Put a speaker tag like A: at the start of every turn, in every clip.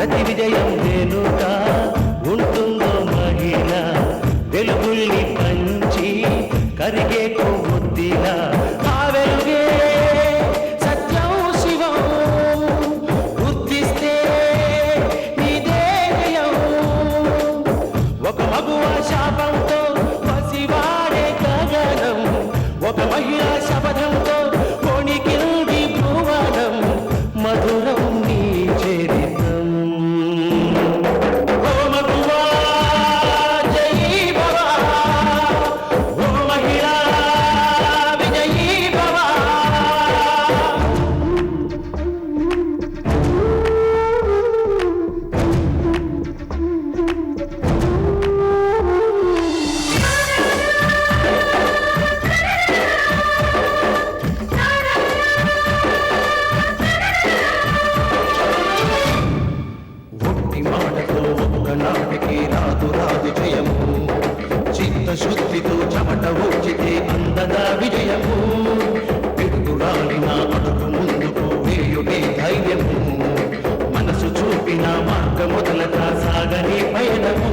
A: ప్రతి విజయం వెనుక ఉంటుందో మహిళ వెలుగుల్ని పంచి కరిగే కొవ్వొత్తిలా ఆ వెలుగే సత్యం శివం గుర్తిస్తే నీదే జయం ఒక మగువ శాపంతో పసివాడే గగనం ఒక మహిళా శపథంతో కొణికింది భువనం మధురం నీ చరిత్రం ఓ మగువా జయీ భవ ఓ మహిళా విజయీ భవ ఒట్టి మాటతో ఒక్కనాటికి రాదు రాదు జయము చిత్తశుద్ధితో చెమట ఊచితే అందదా విజయము పిడుగురాలిన అడుగు ముందుకు వేయుడే ధైర్యము మనసు చూపిన మార్గ మొదలక సాగని పయనము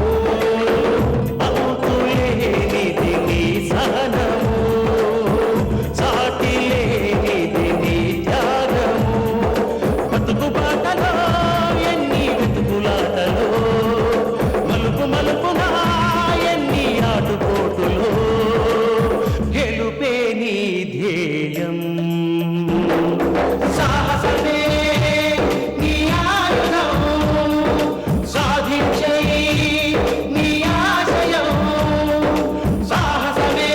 A: అంతులేనిది నీ సహనము సాటిలేనిది నీ త్యాగము బతుకు బాటలో ఎన్ని వెతుకులాటలో మలుపు మలుపున ఎన్ని ఆటుపోటులో గెలుపే నీ ధ్యేయం సాహసమే నీ ఆయుధం సాధించే నీ ఆశయం సాహసమే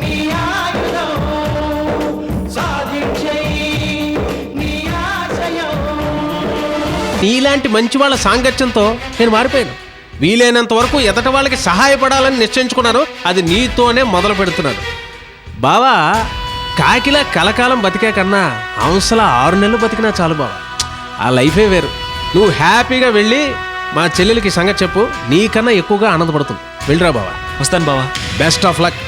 A: నీ ఆయుధం సాధించే నీ ఆశయం
B: నీలాంటి మంచి వాళ్ళ సాంగత్యంతో నేను మారిపోయాను. వీలైనంత వరకు ఎదట వాళ్ళకి సహాయపడాలని నిశ్చయించుకున్నాను. అది నీతోనే మొదలు పెడుతున్నాను. బావా కాకిలా కలకాలం బతికే కన్నా హంసలా 6 నెలలు బతికినా చాలు బావా. ఆ లైఫే వేరు. నువ్వు హ్యాపీగా వెళ్ళి మా చెల్లెలకి సంగతి చెప్పు. నీకన్నా ఎక్కువగా ఆనందపడుతుంది. వెళ్ళిరా బావా.
C: వస్తాను బావా.
B: Best of luck.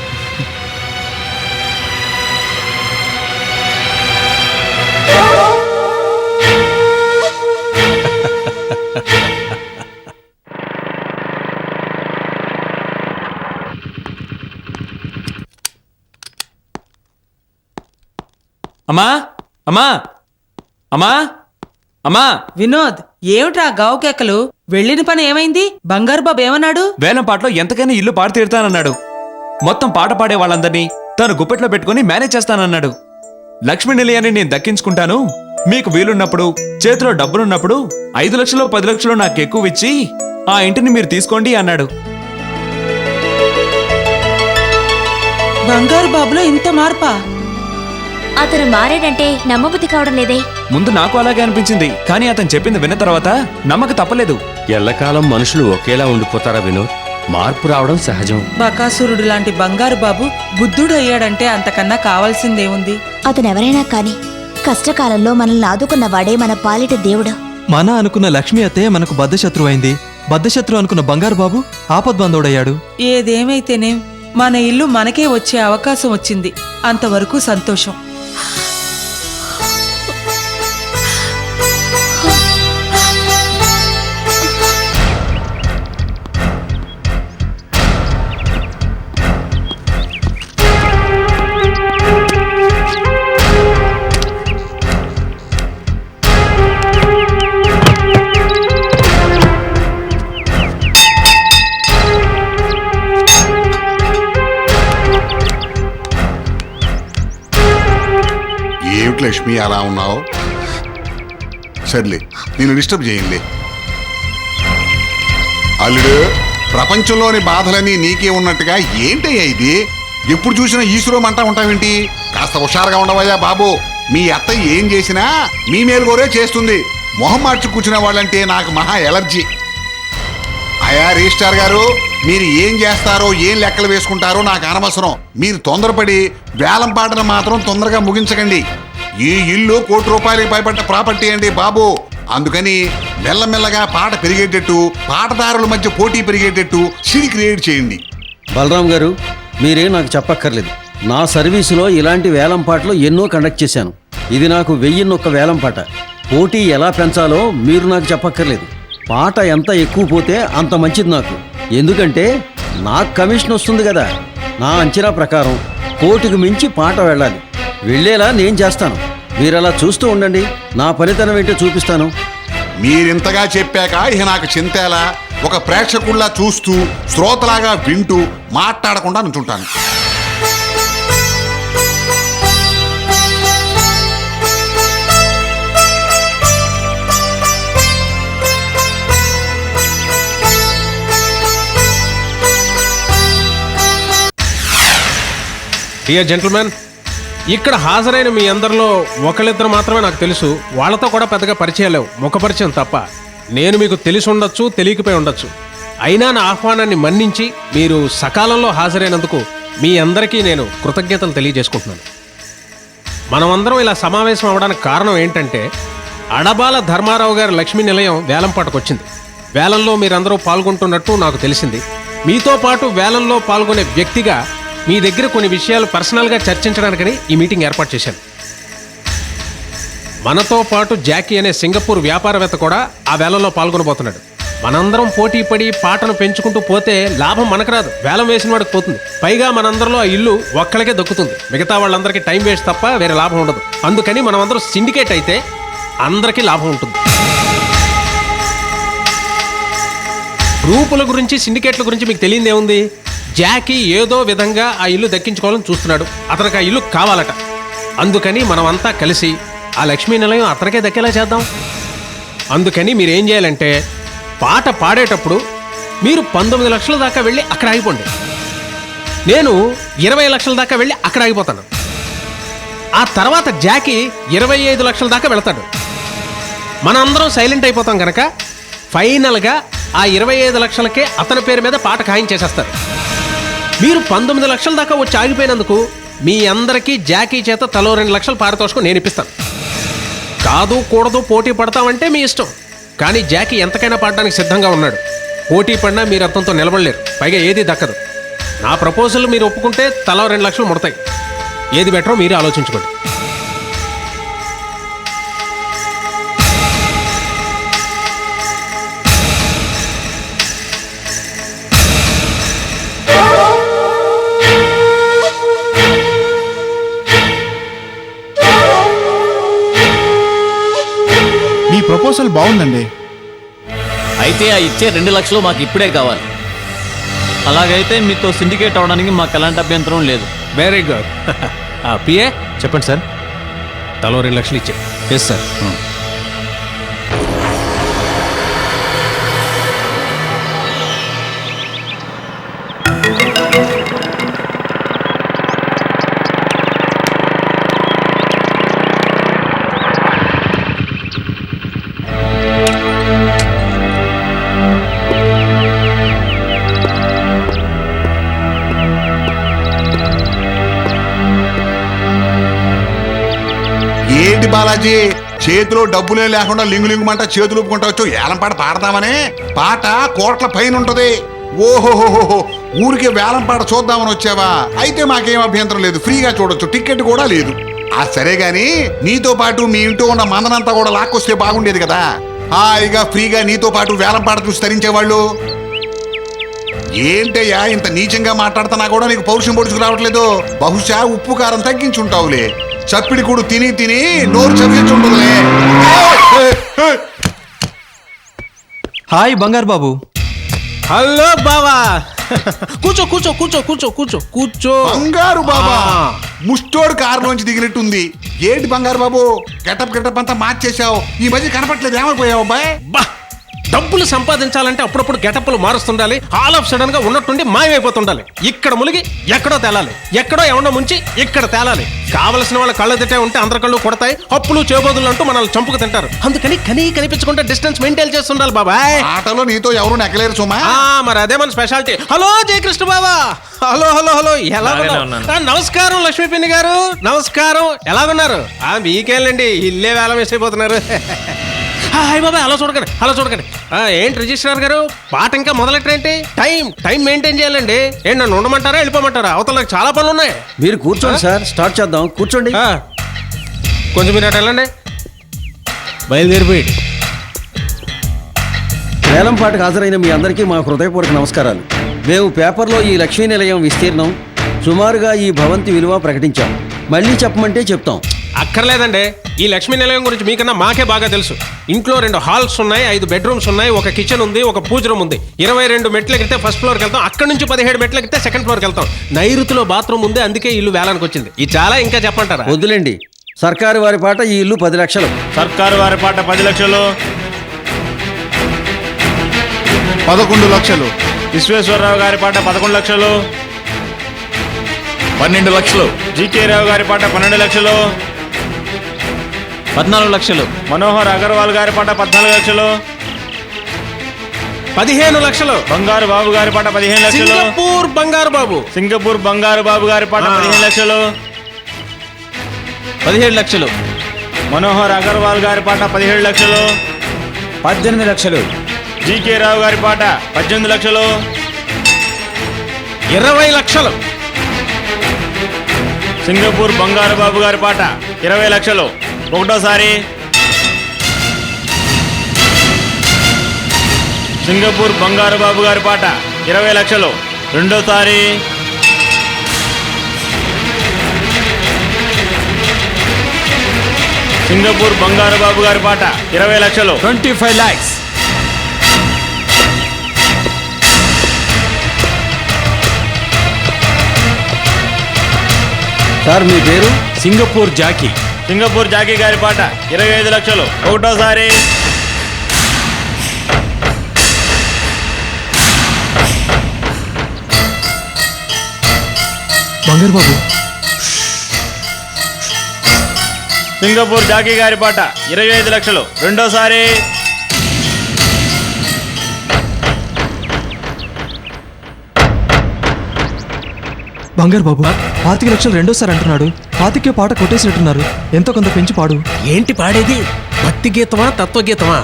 C: అమ్మా అమ్మా అమ్మా అమ్మా
D: వినోద్, ఏమిట్రా గావుకెక్కలు? వెళ్ళిన పని ఏమైంది? బంగారు బాబు ఏమన్నాడు?
C: వేలంపాట్లో ఎంతకైనా ఇల్లు పాడు తీరుతానన్నాడు. మొత్తం పాట పాడే వాళ్ళందరినీ తను గుప్పెట్లో పెట్టుకుని మేనేజ్ చేస్తానన్నాడు. లక్ష్మీ నిలయాన్ని నేను దక్కించుకుంటాను, మీకు వీలున్నప్పుడు చేతిలో డబ్బులున్నప్పుడు 5 లక్షలు 10 లక్షలు నాకు ఎక్కువ ఇచ్చి ఆ ఇంటిని మీరు తీసుకోండి అన్నాడు.
D: బంగారు బాబులో ఇంత మార్పా?
E: అతను మారాడంటే నమ్మబుద్ధి కావడం లేదే.
C: ముందు నాకు అలాగే అనిపించింది, కానీ అతను చెప్పింది విన్న తర్వాత నమ్మక తప్పలేదు.
F: ఎల్లకాలం మనుషులు ఒకేలా ఉండిపోతారా వినోద్? మార్పు రావడం సహజం.
D: బకాసురుడు లాంటి బంగారు బాబు బుద్ధుడు అయ్యాడంటే అంతకన్నా కావాల్సిందేముంది?
E: అతనెవరైనా కాని కష్టకాలంలో మనల్ని ఆదుకున్న వాడే మన పాలిట దేవుడు.
G: మన అనుకున్న లక్ష్మి అతే మనకు బద్ధశత్రువు అయింది. బద్ధశత్రువు అనుకున్న బంగారు బాబు ఆపద్బంధుడయ్యాడు.
D: ఏదేమైతేనేం మన ఇల్లు మనకే వచ్చే అవకాశం వచ్చింది. అంతవరకు సంతోషం.
H: లక్ష్మి అలా ఉన్నావు? సర్లే, నేను డిస్టర్బ్ చేయండి. అల్లుడు, ప్రపంచంలోని బాధలన్నీ నీకే ఉన్నట్టుగా ఏంటయ్యా ఇది? ఎప్పుడు చూసినా ఈశ్వరం అంటా ఉంటావేంటి? కాస్త హుషారుగా ఉండవయ్యా బాబు. మీ అత్త ఏం చేసినా మీ మేలుగోరే చేస్తుంది. మొహం మార్చి కూర్చునే వాళ్ళంటే నాకు మహా ఎలర్జీ. అయా రిజిస్ట్రార్ గారు, మీరు ఏం చేస్తారో ఏం లెక్కలు వేసుకుంటారో నాకు అనవసరం. మీరు తొందరపడి వేలం పాటను మాత్రం తొందరగా ముగించకండి. ఈ ఇల్లు ₹1 కోటి పైబడ్డ ప్రాపర్టీ అండి బాబు. అందుకని మెల్లమెల్లగా పాట పెరిగేటట్టు, పాటదారుల మధ్య పోటీ పెరిగేటట్టు సిరి క్రియేట్ చేయండి.
F: బలరాం గారు, మీరే నాకు చెప్పక్కర్లేదు. నా సర్వీసులో ఇలాంటి వేలం పాటలు ఎన్నో కండక్ట్ చేశాను. ఇది నాకు 1001 వేలం పాట.
I: పోటీ ఎలా పెంచాలో మీరు నాకు చెప్పక్కర్లేదు. పాట ఎంత ఎక్కువ పోతే అంత మంచిది నాకు. ఎందుకంటే నాకు కమిషన్ వస్తుంది కదా. నా అంచనా ప్రకారం కోటికి మించి పాట వెళ్ళాలి. వెళ్ళేలా నేను చేస్తాను. మీరలా చూస్తూ ఉండండి. నా ఫలితనం ఏంటో చూపిస్తాను.
H: మీరింతగా చెప్పాక ఇక నాకు చింతేలా. ఒక ప్రేక్షకుల్లా చూస్తూ శ్రోతలాగా వింటూ మాట్లాడకుండా నుంచుంటాను.
B: డియర్ జెంటిల్మెన్, ఇక్కడ హాజరైన మీ అందరిలో ఒకళ్ళిద్దరు మాత్రమే నాకు తెలుసు. వాళ్ళతో కూడా పెద్దగా పరిచయాలు లేవు, ముఖపరిచయం తప్ప. నేను మీకు తెలిసి ఉండొచ్చు, తెలియకపోయి ఉండొచ్చు. అయినా నా ఆహ్వానాన్ని మన్నించి మీరు సకాలంలో హాజరైనందుకు మీ అందరికీ నేను కృతజ్ఞతలు తెలియజేసుకుంటున్నాను. మనమందరం ఇలా సమావేశం అవ్వడానికి కారణం ఏంటంటే, అడబాల ధర్మారావు గారి లక్ష్మీ నిలయం వేలంపాటకు వచ్చింది. వేలంలో మీరందరూ పాల్గొంటున్నట్టు నాకు తెలిసింది. మీతో పాటు వేలంలో పాల్గొనే వ్యక్తిగా మీ దగ్గర కొన్ని విషయాలు పర్సనల్గా చర్చించడానికని ఈ మీటింగ్ ఏర్పాటు చేశాను. మనతో పాటు జాకీ అనే సింగపూర్ వ్యాపారవేత్త కూడా ఆ వేలంలో పాల్గొనబోతున్నాడు. మనందరం పోటీ పడి పాటను పెంచుకుంటూ పోతే లాభం మనకు రాదు, వేలం వేసిన వాడికి పోతుంది. పైగా మనందరిలో ఆ ఇల్లు ఒక్కడికే దక్కుతుంది. మిగతా వాళ్ళందరికీ టైం వేస్ట్ తప్ప వేరే లాభం ఉండదు. అందుకని మనమందరం సిండికేట్ అయితే అందరికీ లాభం ఉంటుంది. గ్రూపుల గురించి, సిండికేట్ల గురించి మీకు తెలియదు ఏముంది? జాకీ ఏదో విధంగా ఆ ఇల్లు దక్కించుకోవాలని చూస్తున్నాడు. అతనికి ఆ ఇల్లు కావాలట. అందుకని మనమంతా కలిసి ఆ లక్ష్మీ నిలయం అతనికే దక్కేలా చేద్దాం. అందుకని మీరు ఏం చేయాలంటే, పాట పాడేటప్పుడు మీరు 19 లక్షల దాకా వెళ్ళి అక్కడ ఆగిపోండి. నేను 20 లక్షల దాకా వెళ్ళి అక్కడ ఆగిపోతాను. ఆ తర్వాత జాకీ 25 లక్షల దాకా వెళతాడు. మనందరం సైలెంట్ అయిపోతాం కనుక ఫైనల్గా ఆ 25 లక్షలకే అతని పేరు మీద పాట ఖాయం చేసేస్తారు. మీరు 19 లక్షల దాకా వచ్చి ఆగిపోయినందుకు మీ అందరికీ జాకీ చేత తలో 2 లక్షలు పారితోషికం నేను ఇప్పిస్తాను. కాదు కూడదు పోటీ పడతామంటే మీ ఇష్టం. కానీ జాకీ ఎంతకైనా పాడడానికి సిద్ధంగా ఉన్నాడు. పోటీ పడినా మీరు అతనితో నిలబడలేరు, పైగా ఏది దక్కదు. నా ప్రపోజల్ మీరు ఒప్పుకుంటే తలో 2 లక్షలు ముడతాయి. ఏది బెటరో మీరే ఆలోచించుకోండి.
J: మీ ప్రపోజల్ బాగుందండి.
K: అయితే ఆ ఇచ్చే 2 లక్షలు మాకు ఇప్పుడే కావాలి. అలాగైతే మీతో సిండికేట్ అవడానికి మాకు ఎలాంటి అభ్యంతరం లేదు.
B: Very good. పిఏ
G: చెప్పండి సార్.
B: తలో 2 లక్షలు ఇచ్చే.
G: Yes sir.
H: ఏంటి బాలాజీ, చేతిలో డబ్బులే లేకుండా లింగు లింగుమంట చేతులు ఊపుకుంటా వచ్చు. ఏలంపాట పాడదామనే? పాట కోట్ల పైన ఉంటది. ఓహోహోహో, ఊరికే వేలంపాట చూద్దామని వచ్చావా? అయితే మాకేం అభ్యంతరం లేదు, ఫ్రీగా చూడొచ్చు, టికెట్ కూడా లేదు. ఆ సరే గాని నీతో పాటు మీ ఇంట్లో ఉన్న మందనంతా కూడా లాక్కొస్తే బాగుండేది కదా. హాయిగా ఫ్రీగా నీతో పాటు వేలంపాట చూసి తరించేవాళ్ళు. ఏంటయ్యా ఇంత నీచంగా మాట్లాడుతున్నా కూడా నీకు పౌరుషం పొడుచుకు రావట్లేదు? బహుశా ఉప్పు కారం తగ్గించుంటావులే. చప్పిడి కూడా తిని తిని నోరు చదివించుంటుందిలే.
G: హాయ్ బంగారు బాబు.
B: హలో బావా, కూర్చో కూర్చో కూర్చో కూర్చో కూర్చో కూర్చో.
H: బంగారు బాబా, ముష్టోడు కారులోంచి దిగినట్టుంది. ఏంటి బంగారు బాబు, గెటప్ అంతా మార్చేశావు. ఈ మధ్య కనపట్లేదు, ఏమైపోయావు అబ్బాయి?
B: బా, డబ్బులు సంపాదించాలంటే అప్పుడప్పుడు గెటప్లు మారుస్తుండాలి. ఆల్ ఆఫ్ సడన్ గా ఉన్నట్టుండి మాయమైపోతుండాలి. ఇక్కడ ములిగి ఎక్కడో తేలాలి, ఎక్కడో ఎవడో ముంచి ఇక్కడ తేలాలి. కావలసిన వాళ్ళ కళ్ళు తిట్టే ఉంటే అందరి కళ్ళు కొడతాయి. అప్పులు చేబోదులు అంటూ మనల్ని చంపుకు తింటారు. అందుకని కనిపించకుండా డిస్టెన్స్ మెయింటైన్ చేస్తుండాలి బాబాయ్.
H: ఆటలో నీతో ఎవరు నెక్కలేరు సుమా.
B: మరి అదే మన స్పెషాలిటీ. హలో జయకృష్ణ బాబా. హలో హలో హలో, ఎలా నమస్కారం లక్ష్మీ పిన్ని గారు. నమస్కారం, ఎలాగున్నారు? మీకేళ్ళండి, ఇల్లే వేలం వేసైపోతున్నారు. హాయ్ బాబాయ్, అలా చూడకండి అలా చూడకండి. ఏంటి రిజిస్ట్రార్ గారు, పాట ఇంకా మొదలెట్టేంటి? టైం మెయింటైన్ చేయాలండి. ఏంటి నన్ను ఉండమంటారా, వెళ్ళిపోమంటారా? అవతల నాకు చాలా పనులు ఉన్నాయి.
I: మీరు కూర్చోండి సార్, స్టార్ట్ చేద్దాం. కూర్చోండి.
B: కొంచెం మీరు అటు వెళ్ళండి. బయలుదేరిపోయాడు.
I: వేలంపాటకు హాజరైన మీ అందరికీ మా హృదయపూర్వక నమస్కారాలు. మేము పేపర్లో ఈ లక్ష్మీ నిలయం విస్తీర్ణం, సుమారుగా ఈ భవంతి విలువ ప్రకటించాం. మళ్ళీ చెప్పమంటే చెప్తాం.
B: అక్కర్లేదండి. ఈ లక్ష్మీ నిలయం గురించి మీకన్నా మాకే బాగా తెలుసు. ఇంట్లో 2 హాల్స్ ఉన్నాయి, 5 బెడ్రూమ్స్ ఉన్నాయి, ఒక కిచెన్ ఉంది, ఒక పూజ రూమ్ ఉంది. 22 మెట్లు ఎక్కితే ఫస్ట్ ఫ్లోర్కి వెళ్తాం, అక్కడ నుంచి 17 మెట్లు ఎక్కితే సెకండ్ ఫ్లోర్కి వెళ్తాం. నైరుతిలో బాత్రూమ్ ఉంది, అందుకే ఇల్లు వేలానికి వచ్చింది. ఇది చాలా ఇంకా చెప్పంటారా?
I: వద్దులేండి. సర్కారు వారి పాట ఈ ఇల్లు 10 లక్షలు.
L: సర్కారు వారి పాట 10 లక్షలు.
J: 11 లక్షలు.
L: విశ్వేశ్వరరావు గారి పాట 11 లక్షలు.
K: 12 లక్షలు.
L: జీకే రావు గారి పాట 12 లక్షలు.
K: 14 లక్షలు.
L: మనోహర్ అగర్వాల్ గారి పాట 14 లక్షలు.
B: 15 లక్షలు.
L: బంగారు బాబు గారి పాట 15 లక్షలు.
B: సింగపూర్ బంగారు బాబు.
L: సింగపూర్ బంగారు బాబు గారి పాట 15 లక్షలు.
K: 17 లక్షలు.
L: మనోహర్ అగర్వాల్ గారి పాట 17 లక్షలు.
C: 18 లక్షలు.
L: జీకే రావు గారి పాట 18 లక్షలు.
B: 20 లక్షలు.
L: సింగపూర్ బంగారు బాబు గారి పాట 20 లక్షలు. ఒకటోసారి. సింగపూర్ బంగారు బాబు గారి పాట 20 లక్షలు. రెండోసారి. సింగపూర్ బంగారు బాబు గారి పాట 20 లక్షలు.
C: 25 lakhs.
I: సార్ మీ పేరు?
C: Singapore Jackie.
L: సింగపూర్ జాకీ గారి పాట 25 లక్షలు. ఒకటోసారి.
G: బంగారు బాబు.
L: సింగపూర్ జాకీ గారి పాట 25 లక్షలు. రెండోసారి.
G: బంగారు బాబు 25 లక్షలు రెండోసారి అంటున్నాడు. 25కే పాట కొట్టేసినట్టున్నారు. ఎంతో కొంత పెంచి పాడు.
B: ఏంటి పాడేది? భక్తి గీతమా తత్వగీతమా?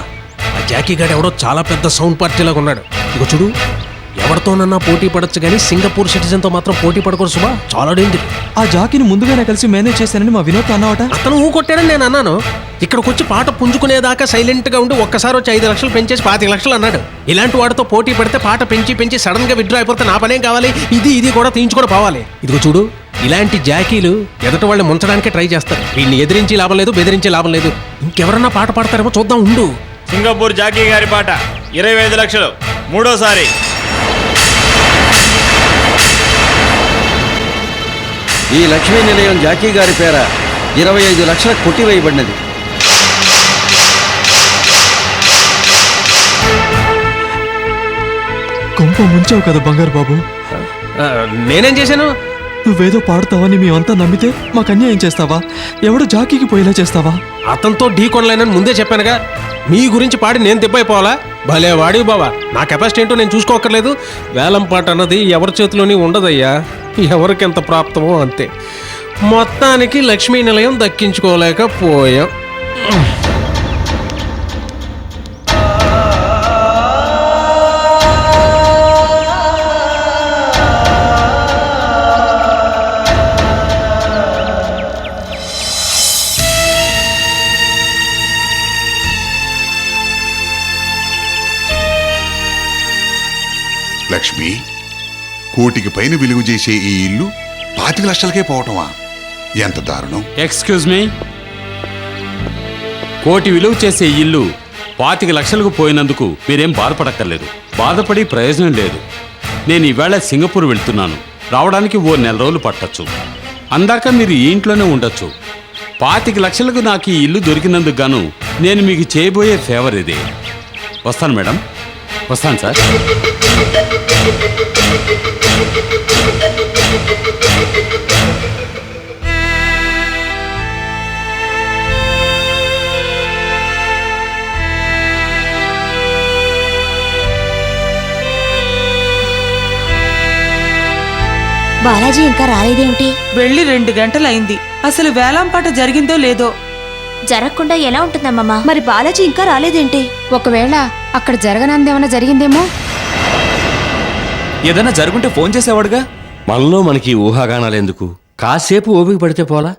B: ఆ జాకీ గాడు ఎవడో చాలా పెద్ద సౌండ్ పార్టీలాగా ఉన్నాడు. ఇక చూడు, ఎవరితోనన్నా పోటీ పడొచ్చు కానీ సింగపూర్ సిటిజన్తో మాత్రం పోటీ పడకూడదు సుమా. చాలా డేంజర్.
G: ఆ జాకీని ముందుగానే కలిసి మేనేజ్ చేశానని మా వినోద్ అన్నావట.
B: అతను కొట్టాడని నేను అన్నాను. ఇక్కడికి వచ్చి పాట పుంజుకునేదాకా సైలెంట్గా ఉండి ఒక్కసారి వచ్చి 5 లక్షలు పెంచేసి 25 లక్షలు అన్నాడు. ఇలాంటి వాడితో పోటీ పడితే పాట పెంచి సడన్ గా విత్డ్రా అయిపోతే నా పనేం కావాలి? ఇది కూడా తీయించుకొని పోవాలి. ఇదిగో చూడు, ఇలాంటి జాకీలు ఎదట వాళ్ళని ముంచడానికే ట్రై చేస్తారు. వీడిని ఎదిరించి లాభం లేదు, బెదిరించి లాభం లేదు. ఇంకెవరన్నా పాట పాడతారేమో చూద్దాం, ఉండు.
L: సింగపూర్ జాకీ గారి పాట 25 లక్షలు. మూడోసారి.
I: ఈ లక్ష్మీ నిలయం జాకీ గారి పేర 25 లక్షలకు కొట్టివేయబడినది.
G: కొంప ముంచావు కదా బంగారు బాబు.
B: నేనేం చేశాను?
G: నువ్వేదో పాడుతావని మేమంతా నమ్మితే మాకు అన్యాయం చేస్తావా? ఎవడో జాకీకి పోయేలా చేస్తావా?
B: అతనితో ఢీ కొనలేనని ముందే చెప్పానుగా. మీ గురించి పాడి నేను దెబ్బైపోవాలా? భలే వాడి బావా. నా కెపాసిటీ ఏంటో నేను చూసుకోక్కర్లేదు. వేలం పాట అన్నది ఎవరి చేతిలోని ఉండదయ్యా. ఎవరికెంత ప్రాప్తమో అంతే. మొత్తానికి లక్ష్మీ నిలయం దక్కించుకోలేకపోయాం.
H: లక్ష్మి, కోటికి పైన విలువ చేసే ఈ ఇల్లు 25 లక్షలకే పోవటమా? ఎంత దారుణం.
F: ఎక్స్క్యూజ్ మీ, కోటి విలువ చేసే ఇల్లు 25 లక్షలకు పోయినందుకు మీరేం బాధపడక్కర్లేదు. బాధపడి ప్రయోజనం లేదు. నేను ఈవేళ సింగపూర్ వెళ్తున్నాను. రావడానికి ఓ 4 రోజులు పట్టచ్చు. అందాక మీరు ఈ ఇంట్లోనే ఉండొచ్చు. 25 లక్షలకు నాకు ఈ ఇల్లు దొరికినందుకు గాను నేను మీకు చేయబోయే ఫేవర్ ఇదే. వస్తాను మేడం, వస్తాను సార్.
E: బాలాజీ ఇంకా రాలేదేమిటి?
D: వెళ్ళి 2 గంటలైంది. అసలు వేలంపాట జరిగిందో లేదో.
E: జరగకుండా ఎలా ఉంటుందమ్మా?
M: మరి బాలాజీ ఇంకా రాలేదేంటి? ఒకవేళ అక్కడ జరగనందేమన్నా జరిగిందేమో.
C: ఏదైనా జరుగుంటే ఫోన్ చేసేవాడుగా.
F: మనలో మనకి ఊహాగానాలెందుకు? కాసేపు ఓపిక పడితే పోలా.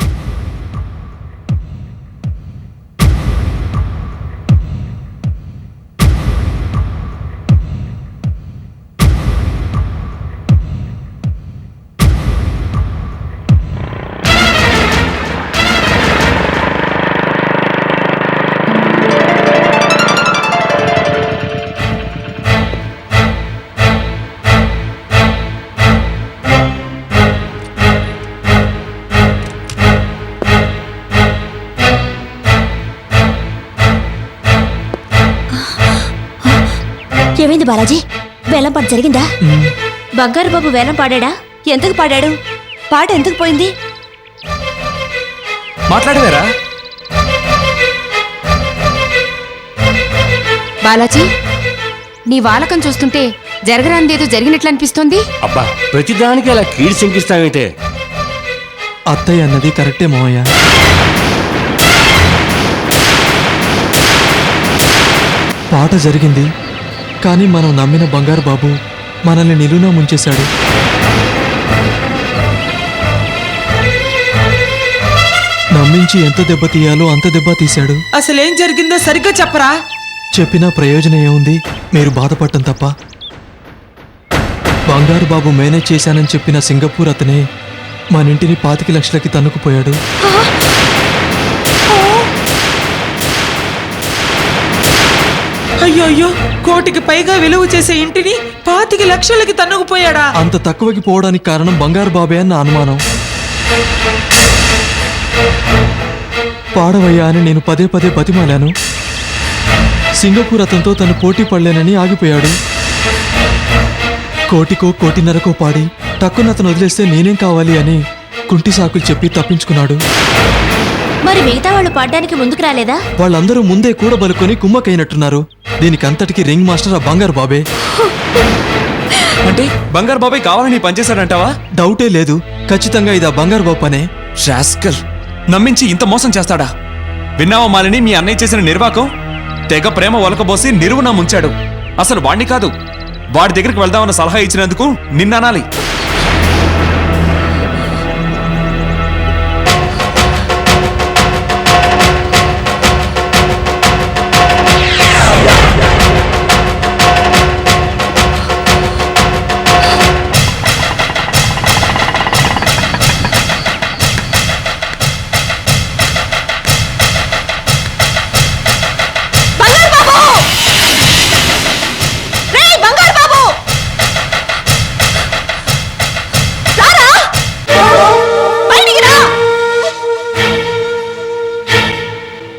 E: ఏమైంది బాలాజీ? వేలం పాట జరిగిందా? బంగారు బాబు వేలం పాడా? ఎంతకు పాడాడు? పాట ఎంతకు పోయింది?
C: మాట్లాడవేరా?
M: బాలాజీ, నీ వాలకం చూస్తుంటే జరగరాందేదో జరిగినట్లు అనిపిస్తోంది.
N: అబ్బా, ప్రతిదానికి అలా కీడు శంకిస్తామైతే.
G: అత్తయ్య అన్నది కరెక్టే మావయ్య. పాట జరిగింది, కానీ మనం నమ్మిన బంగారు బాబు మనల్ని నిలువునా ముంచేశాడు. నమ్మించి ఎంత దెబ్బ తీయాలో అంత దెబ్బ తీశాడు.
D: అసలేం జరిగిందో సరిగ్గా చెప్పరా?
G: చెప్పినా ప్రయోజనం ఏముంది? మీరు బాధపడటం తప్ప. బంగారు బాబు మేనేజ్ చేశానని చెప్పిన సింగపూర్ అతనే మన ఇంటిని 25 లక్షలకి తన్నుకుపోయాడు.
D: అయ్యో అయ్యో, 1 కోటికి పైగా విలువ చేసే ఇంటిని 25 లక్షలకి తన్నుకుపోయాడా?
G: అంత తక్కువకి పోవడానికి కారణం బంగారు బాబే అని నా అనుమానం. పాడవయ్యా అని నేను పదే పదే బతిమాలాను. సింగపూర్ అతనితో తను పోటీ పడలేనని ఆగిపోయాడు. 1 కోటికో 1.5 కోటికో పాడి టక్కున అతను వదిలేస్తే నేనేం కావాలి అని కుంటి సాకులు చెప్పి తప్పించుకున్నాడు.
E: మరి మిగతా వాళ్ళు పాడడానికి ముందుకు రాలేదా?
G: వాళ్ళందరూ ముందే కూడబలుకొని కుమ్మకైనట్టున్నారు. దీనికంతటికి రింగ్ మాస్టర్ ఆ బంగారు బాబే.
C: అంటే బంగారు బాబాయ్ కావాలని పనిచేశాడంటావా?
G: డౌటే లేదు, ఖచ్చితంగా ఇది ఆ బంగారు బాబు పనే.
C: రాస్కల్, నమ్మించి ఇంత మోసం చేస్తాడా? విన్నావా మాలిని, మీ అన్నయ్య చేసిన నిర్వాకం? తెగ ప్రేమ ఒలకబోసి నిరువున ముంచాడు. అసలు వాణ్ణి కాదు, వాడి దగ్గరికి వెళ్దామన్న సలహా ఇచ్చినందుకు నిన్ననాలి.